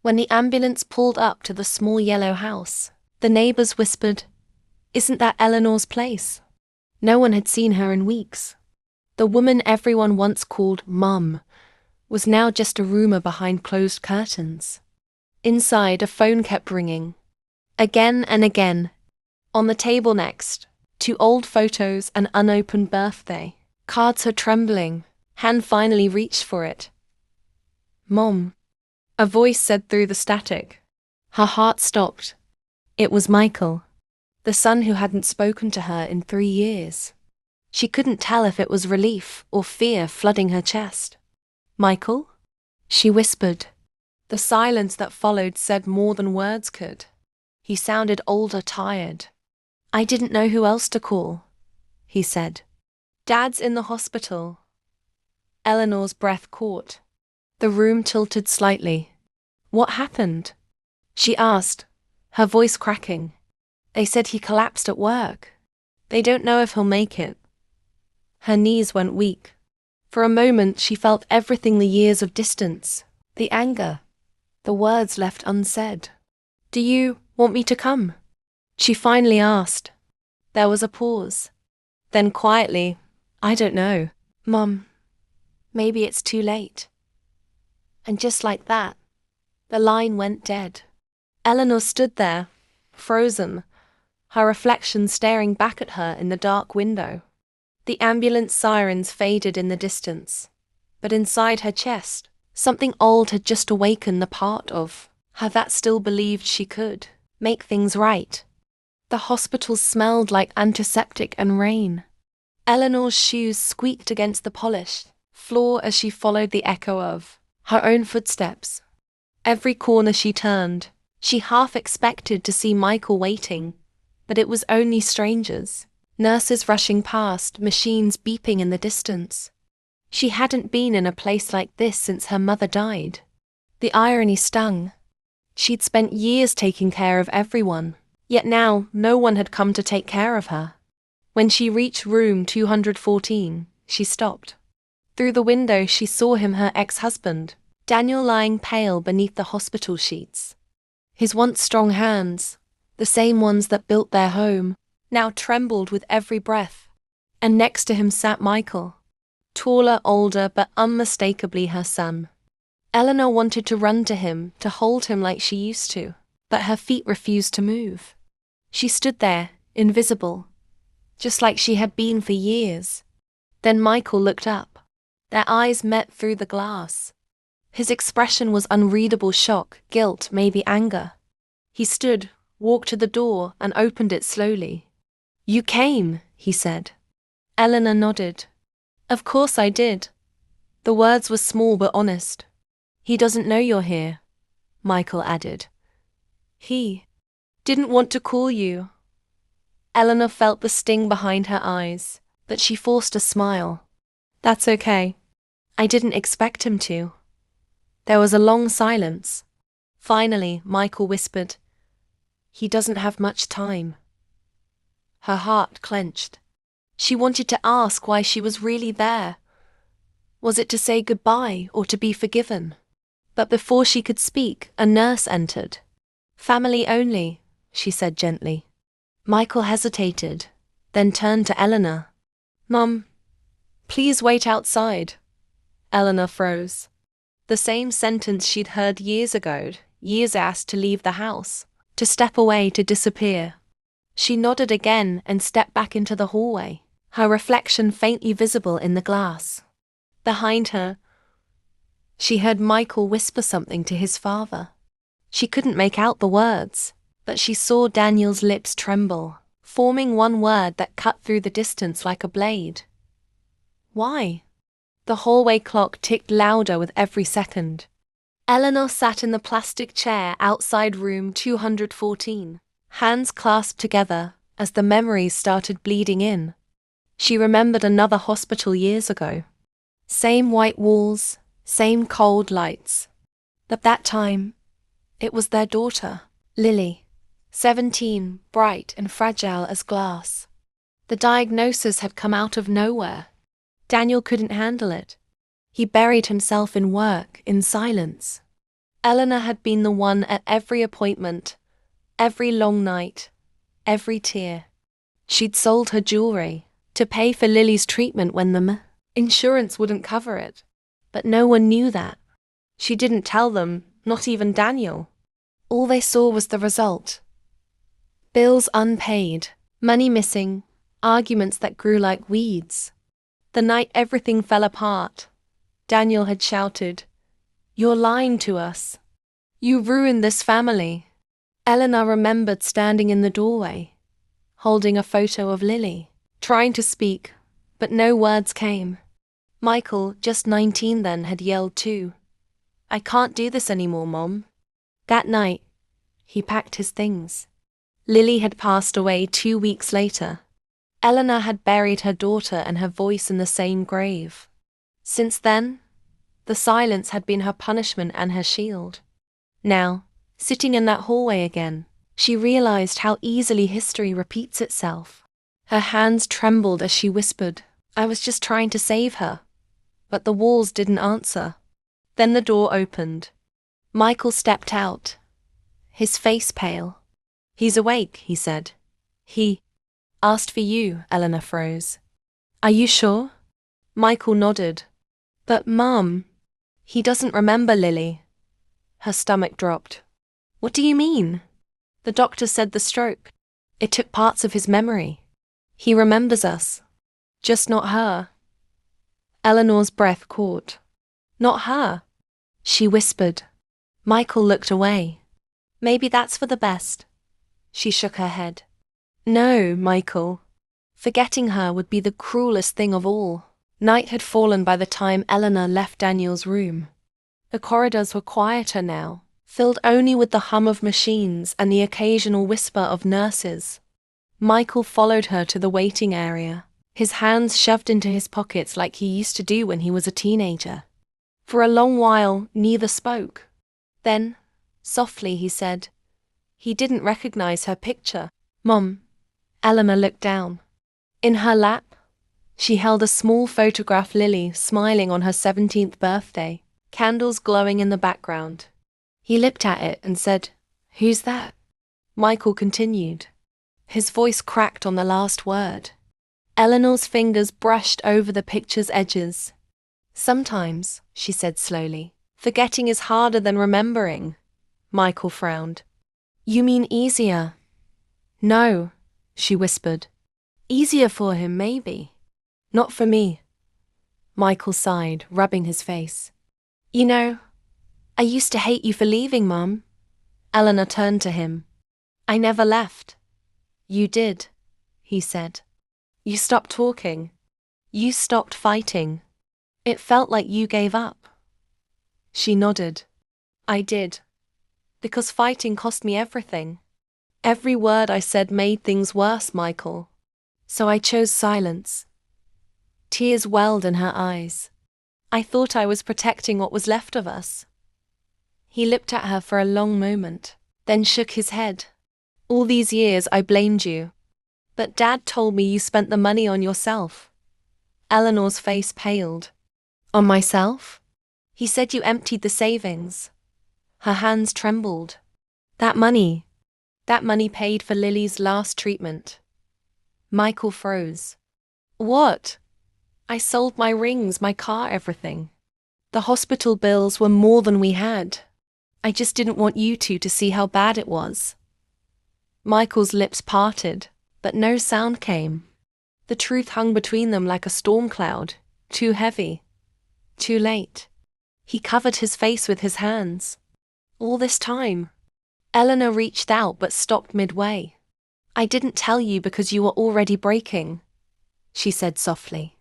When the ambulance pulled up to the small yellow house, the neighbors whispered, "Isn't that Eleanor's place?" No one had seen her in weeks. The woman everyone once called Mum was now just a rumor behind closed curtains. Inside, a phone kept ringing. Again and again. On the table next, 2 old photos, an unopened birthday. Cards are trembling. Hand finally reached for it. "Mom," a voice said through the static. Her heart stopped. It was Michael, the son who hadn't spoken to her in 3 years. She couldn't tell if it was relief or fear flooding her chest. "Michael?" she whispered. The silence that followed said more than words could. He sounded older, tired. "I didn't know who else to call," he said. "Dad's in the hospital." Eleanor's breath caught. The room tilted slightly. "What happened?" she asked, her voice cracking. "They said he collapsed at work. They don't know if he'll make it." Her knees went weak. For a moment she felt everything, the years of distance, the anger, the words left unsaid. "Do you want me to come?" she finally asked. There was a pause. Then quietly, "I don't know, Mum. Maybe it's too late." And just like that, the line went dead. Eleanor stood there, frozen, her reflection staring back at her in the dark window. The ambulance sirens faded in the distance, but inside her chest, something old had just awakened, the part of her that still believed she could make things right. The hospital smelled like antiseptic and rain. Eleanor's shoes squeaked against the polished floor as she followed the echo of her own footsteps. Every corner she turned, she half expected to see Michael waiting, but it was only strangers. Nurses rushing past, machines beeping in the distance. She hadn't been in a place like this since her mother died. The irony stung. She'd spent years taking care of everyone, yet now no one had come to take care of her. When she reached room 214, she stopped. Through the window she saw him, her ex-husband, Daniel, lying pale beneath the hospital sheets. His once strong hands, the same ones that built their home, now trembled with every breath. And next to him sat Michael, taller, older, but unmistakably her son. Eleanor wanted to run to him, to hold him like she used to, but her feet refused to move. She stood there, invisible, just like she had been for years. Then Michael looked up. Their eyes met through the glass. His expression was unreadable: shock, guilt, maybe anger. He stood, walked to the door, and opened it slowly. "You came," he said. Eleanor nodded. "Of course I did." The words were small but honest. "He doesn't know you're here," Michael added. "He didn't want to call you." Eleanor felt the sting behind her eyes, but she forced a smile. "That's okay. I didn't expect him to." There was a long silence. Finally, Michael whispered, "He doesn't have much time." Her heart clenched. She wanted to ask why she was really there. Was it to say goodbye or to be forgiven? But before she could speak, a nurse entered. "Family only," she said gently. Michael hesitated, then turned to Eleanor. "Mum, please wait outside." Eleanor froze. The same sentence she'd heard years ago, years asked to leave the house, to step away, to disappear. She nodded again and stepped back into the hallway, her reflection faintly visible in the glass. Behind her, she heard Michael whisper something to his father. She couldn't make out the words, but she saw Daniel's lips tremble, forming one word that cut through the distance like a blade. "Why?" The hallway clock ticked louder with every second. Eleanor sat in the plastic chair outside room 214, hands clasped together as the memories started bleeding in. She remembered another hospital years ago. Same white walls, same cold lights. But that time, it was their daughter, Lily, 17, bright and fragile as glass. The diagnosis had come out of nowhere. Daniel couldn't handle it. He buried himself in work, in silence. Eleanor had been the one at every appointment, every long night, every tear. She'd sold her jewelry to pay for Lily's treatment when the insurance wouldn't cover it. But no one knew that. She didn't tell them, not even Daniel. All they saw was the result. Bills unpaid, money missing, arguments that grew like weeds. The night everything fell apart, Daniel had shouted, "You're lying to us. You ruined this family." Eleanor remembered standing in the doorway, holding a photo of Lily, trying to speak, but no words came. Michael, just 19 then, had yelled too. "I can't do this anymore, Mom." That night, he packed his things. Lily had passed away 2 weeks later. Eleanor had buried her daughter and her voice in the same grave. Since then, the silence had been her punishment and her shield. Now, sitting in that hallway again, she realized how easily history repeats itself. Her hands trembled as she whispered, "I was just trying to save her." But the walls didn't answer. Then the door opened. Michael stepped out, his face pale. "He's awake," he said. "He asked for you," Eleanor froze. "Are you sure?" Michael nodded. "But Mum, he doesn't remember Lily." Her stomach dropped. "What do you mean?" "The doctor said the stroke. It took parts of his memory. He remembers us, just not her." Eleanor's breath caught. "Not her," she whispered. Michael looked away. "Maybe that's for the best." She shook her head. "No, Michael. Forgetting her would be the cruelest thing of all." Night had fallen by the time Eleanor left Daniel's room. The corridors were quieter now, filled only with the hum of machines and the occasional whisper of nurses. Michael followed her to the waiting area, his hands shoved into his pockets like he used to do when he was a teenager. For a long while, neither spoke. Then, softly, he said, he didn't recognize her picture. "Mom." Eleanor looked down. In her lap, she held a small photograph Lily smiling on her 17th birthday, candles glowing in the background. He looked at it and said, "Who's that?" Michael continued. His voice cracked on the last word. Eleanor's fingers brushed over the picture's edges. "Sometimes," she said slowly, "forgetting is harder than remembering." Michael frowned. "You mean easier?" "No," she whispered. "Easier for him, maybe. Not for me." Michael sighed, rubbing his face. "You know, I used to hate you for leaving, Mum." Eleanor turned to him. "I never left." "You did," he said. "You stopped talking. You stopped fighting. It felt like you gave up." She nodded. "I did. Because fighting cost me everything. Every word I said made things worse, Michael. So I chose silence." Tears welled in her eyes. "I thought I was protecting what was left of us." He looked at her for a long moment, then shook his head. "All these years I blamed you. But Dad told me you spent the money on yourself." Eleanor's face paled. "On myself?" "He said you emptied the savings." Her hands trembled. That money paid for Lily's last treatment." Michael froze. "What?" "I sold my rings, my car, everything. The hospital bills were more than we had. I just didn't want you two to see how bad it was." Michael's lips parted, but no sound came. The truth hung between them like a storm cloud, too heavy, too late. He covered his face with his hands. All this time. Eleanor reached out but stopped midway. "I didn't tell you because you were already breaking," she said softly.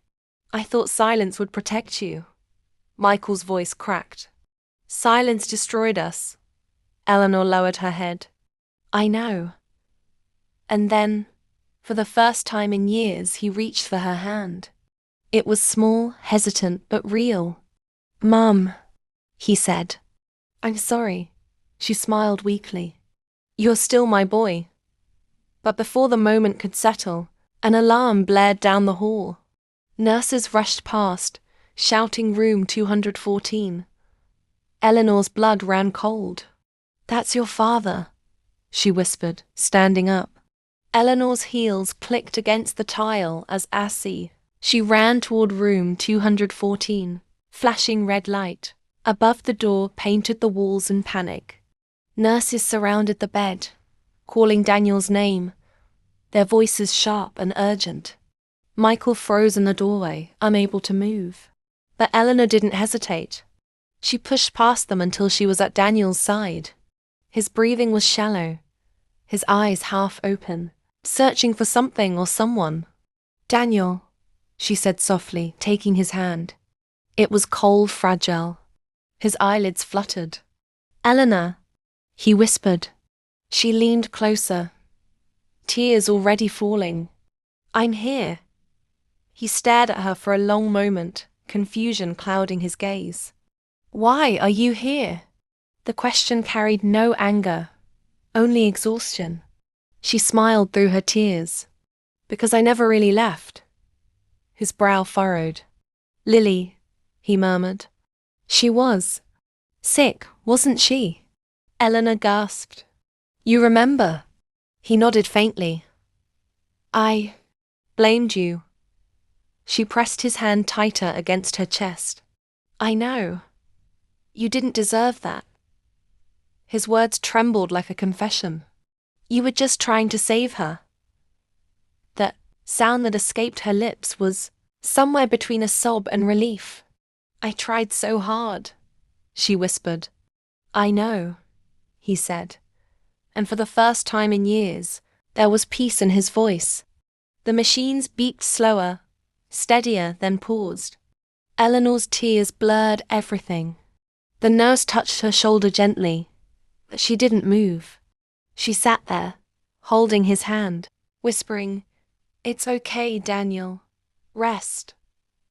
"I thought silence would protect you." Michael's voice cracked. "Silence destroyed us." Eleanor lowered her head. "I know." And then, for the first time in years, he reached for her hand. It was small, hesitant, but real. "Mum," he said. "I'm sorry." She smiled weakly. "You're still my boy." But before the moment could settle, an alarm blared down the hall. Nurses rushed past, shouting room 214. Eleanor's blood ran cold. "That's your father," she whispered, standing up. Eleanor's heels clicked against the tile as she ran toward room 214, flashing red light. Above the door painted the walls in panic. Nurses surrounded the bed, calling Daniel's name, their voices sharp and urgent. Michael froze in the doorway, unable to move. But Eleanor didn't hesitate. She pushed past them until she was at Daniel's side. His breathing was shallow, his eyes half open, searching for something or someone. "Daniel," she said softly, taking his hand. It was cold, fragile. His eyelids fluttered. "Eleanor," he whispered. She leaned closer, tears already falling. "I'm here." He stared at her for a long moment, confusion clouding his gaze. "Why are you here?" The question carried no anger, only exhaustion. She smiled through her tears. "Because I never really left." His brow furrowed. "Lily," he murmured. "She was sick, wasn't she?" Eleanor gasped. "You remember?" He nodded faintly. "I blamed you." She pressed his hand tighter against her chest. "I know. You didn't deserve that." His words trembled like a confession. "You were just trying to save her." The sound that escaped her lips was somewhere between a sob and relief. "I tried so hard," she whispered. "I know," he said. And for the first time in years, there was peace in his voice. The machines beeped slower, steadier, then paused. Eleanor's tears blurred everything. The nurse touched her shoulder gently, but she didn't move. She sat there, holding his hand, whispering, "It's okay, Daniel. Rest."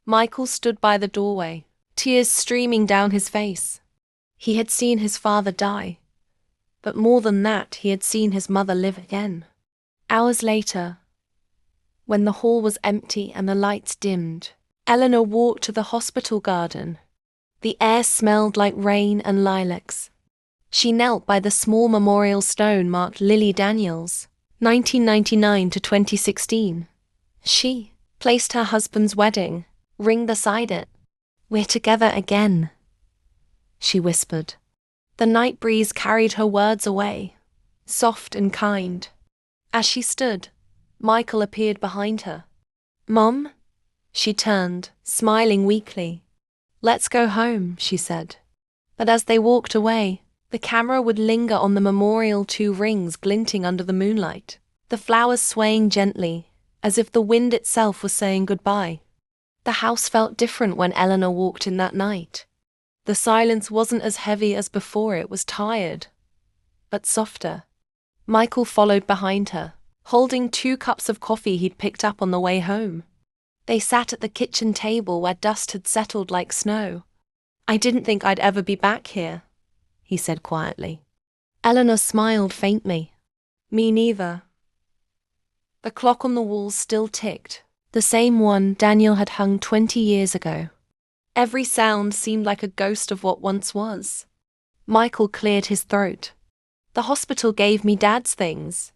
Michael stood by the doorway, tears streaming down his face. He had seen his father die, but more than that, he had seen his mother live again. Hours later, when the hall was empty and the lights dimmed, Eleanor walked to the hospital garden. The air smelled like rain and lilacs. She knelt by the small memorial stone marked Lily Daniels, 1999 to 2016. She placed her husband's wedding ring beside it. "We're together again," she whispered. The night breeze carried her words away, soft and kind. As she stood, Michael appeared behind her. "Mom?" She turned, smiling weakly. "Let's go home," she said. But as they walked away, the camera would linger on the memorial, two rings glinting under the moonlight, the flowers swaying gently, as if the wind itself was saying goodbye. The house felt different when Eleanor walked in that night. The silence wasn't as heavy as before, it was tired, but softer. Michael followed behind her, holding 2 cups of coffee he'd picked up on the way home. They sat at the kitchen table where dust had settled like snow. "I didn't think I'd ever be back here," he said quietly. Eleanor smiled faintly. "Me neither." The clock on the wall still ticked, the same one Daniel had hung 20 years ago. Every sound seemed like a ghost of what once was. Michael cleared his throat. "The hospital gave me Dad's things."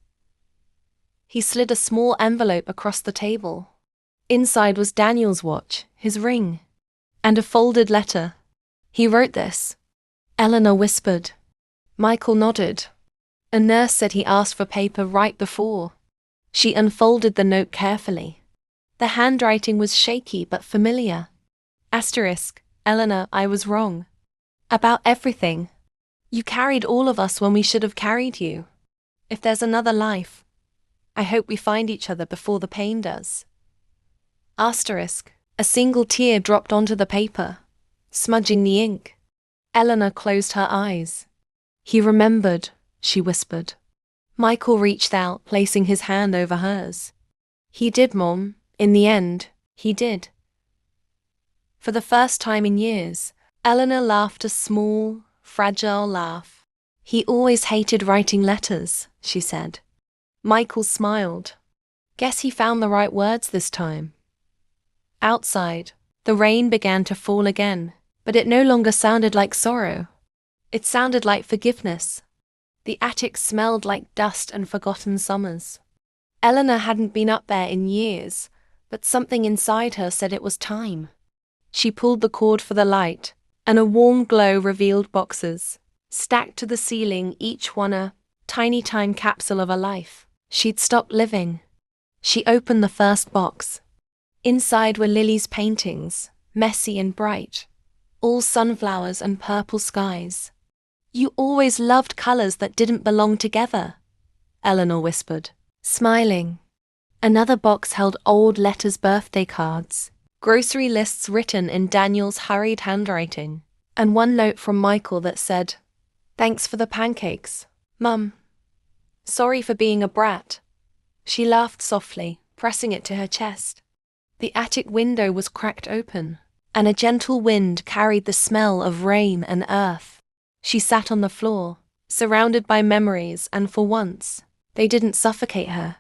He slid a small envelope across the table. Inside was Daniel's watch, his ring, and a folded letter. "He wrote this," Eleanor whispered. Michael nodded. "A nurse said he asked for paper right before." She unfolded the note carefully. The handwriting was shaky but familiar. Asterisk, "Eleanor, I was wrong. About everything. You carried all of us when we should have carried you. If there's another life, I hope we find each other before the pain does." Asterisk, a single tear dropped onto the paper, smudging the ink. Eleanor closed her eyes. "He remembered," she whispered. Michael reached out, placing his hand over hers. "He did, Mom. In the end, he did." For the first time in years, Eleanor laughed a small, fragile laugh. "He always hated writing letters," she said. Michael smiled. "Guess he found the right words this time." Outside, the rain began to fall again, but it no longer sounded like sorrow. It sounded like forgiveness. The attic smelled like dust and forgotten summers. Eleanor hadn't been up there in years, but something inside her said it was time. She pulled the cord for the light, and a warm glow revealed boxes, stacked to the ceiling, each one a tiny time capsule of a life she'd stopped living. She opened the first box. Inside were Lily's paintings, messy and bright, all sunflowers and purple skies. "You always loved colors that didn't belong together," Eleanor whispered, smiling. Another box held old letters, birthday cards, grocery lists written in Daniel's hurried handwriting, and one note from Michael that said, "Thanks for the pancakes, Mum. Sorry for being a brat." She laughed softly, pressing it to her chest. The attic window was cracked open, and a gentle wind carried the smell of rain and earth. She sat on the floor, surrounded by memories, and for once, they didn't suffocate her.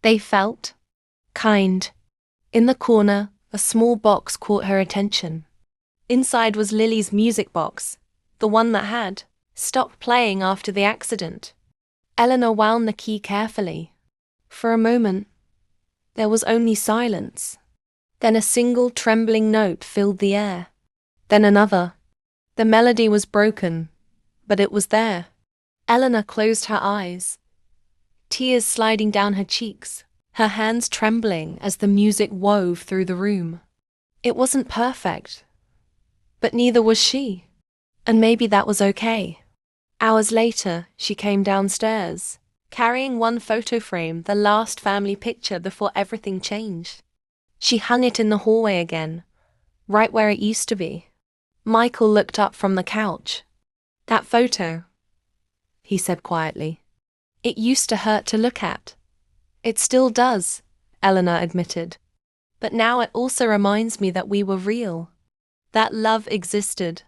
They felt kind. In the corner, a small box caught her attention. Inside was Lily's music box, the one that had stopped playing after the accident. Eleanor wound the key carefully. For a moment, there was only silence. Then a single trembling note filled the air. Then another. The melody was broken, but it was there. Eleanor closed her eyes, tears sliding down her cheeks, her hands trembling as the music wove through the room. It wasn't perfect, but neither was she, and maybe that was okay. Hours later, she came downstairs, carrying one photo frame, the last family picture before everything changed. She hung it in the hallway again, right where it used to be. Michael looked up from the couch. "That photo," he said quietly. "It used to hurt to look at." "It still does," Eleanor admitted. "But now it also reminds me that we were real. That love existed."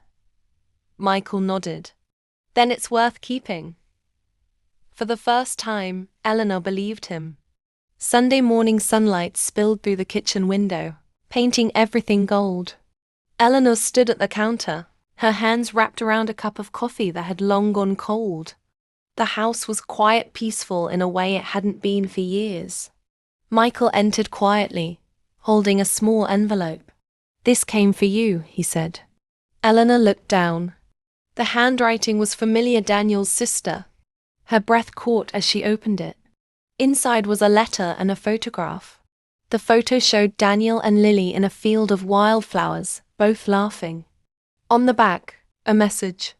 Michael nodded. "Then it's worth keeping." For the first time, Eleanor believed him. Sunday morning sunlight spilled through the kitchen window, painting everything gold. Eleanor stood at the counter, her hands wrapped around a cup of coffee that had long gone cold. The house was quiet, peaceful in a way it hadn't been for years. Michael entered quietly, holding a small envelope. "This came for you," he said. Eleanor looked down. The handwriting was familiar, Daniel's sister. Her breath caught as she opened it. Inside was a letter and a photograph. The photo showed Daniel and Lily in a field of wildflowers, both laughing. On the back, a message.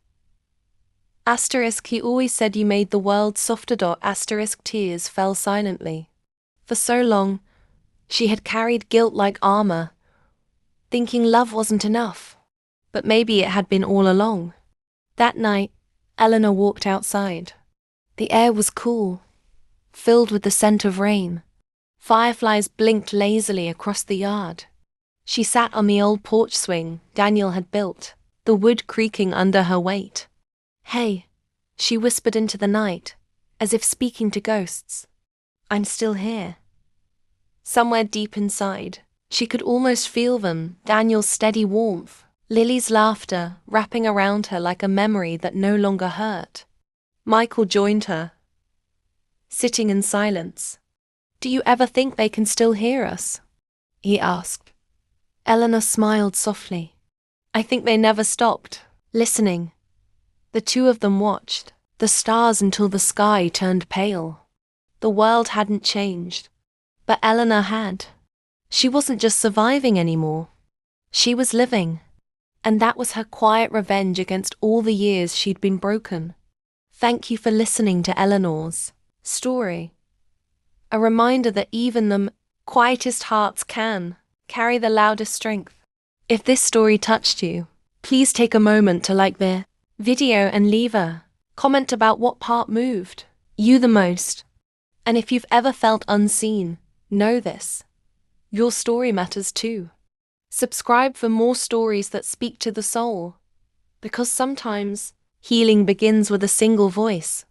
Asterisk, he always said you made the world softer. Asterisk, tears fell silently. For so long, she had carried guilt like armor, thinking love wasn't enough. But maybe it had been all along. That night, Eleanor walked outside. The air was cool, filled with the scent of rain. Fireflies blinked lazily across the yard. She sat on the old porch swing Daniel had built, the wood creaking under her weight. "Hey," she whispered into the night, as if speaking to ghosts. "I'm still here." Somewhere deep inside, she could almost feel them, Daniel's steady warmth, Lily's laughter wrapping around her like a memory that no longer hurt. Michael joined her, sitting in silence. "Do you ever think they can still hear us?" he asked. Eleanor smiled softly. "I think they never stopped listening." The two of them watched the stars until the sky turned pale. The world hadn't changed, but Eleanor had. She wasn't just surviving anymore. She was living, and that was her quiet revenge against all the years she'd been broken. Thank you for listening to Eleanor's story. A reminder that even the quietest hearts can carry the loudest strength. If this story touched you, please take a moment to like the video and leave a comment about what part moved you the most. And if you've ever felt unseen, know this: your story matters too. Subscribe for more stories that speak to the soul, because sometimes healing begins with a single voice.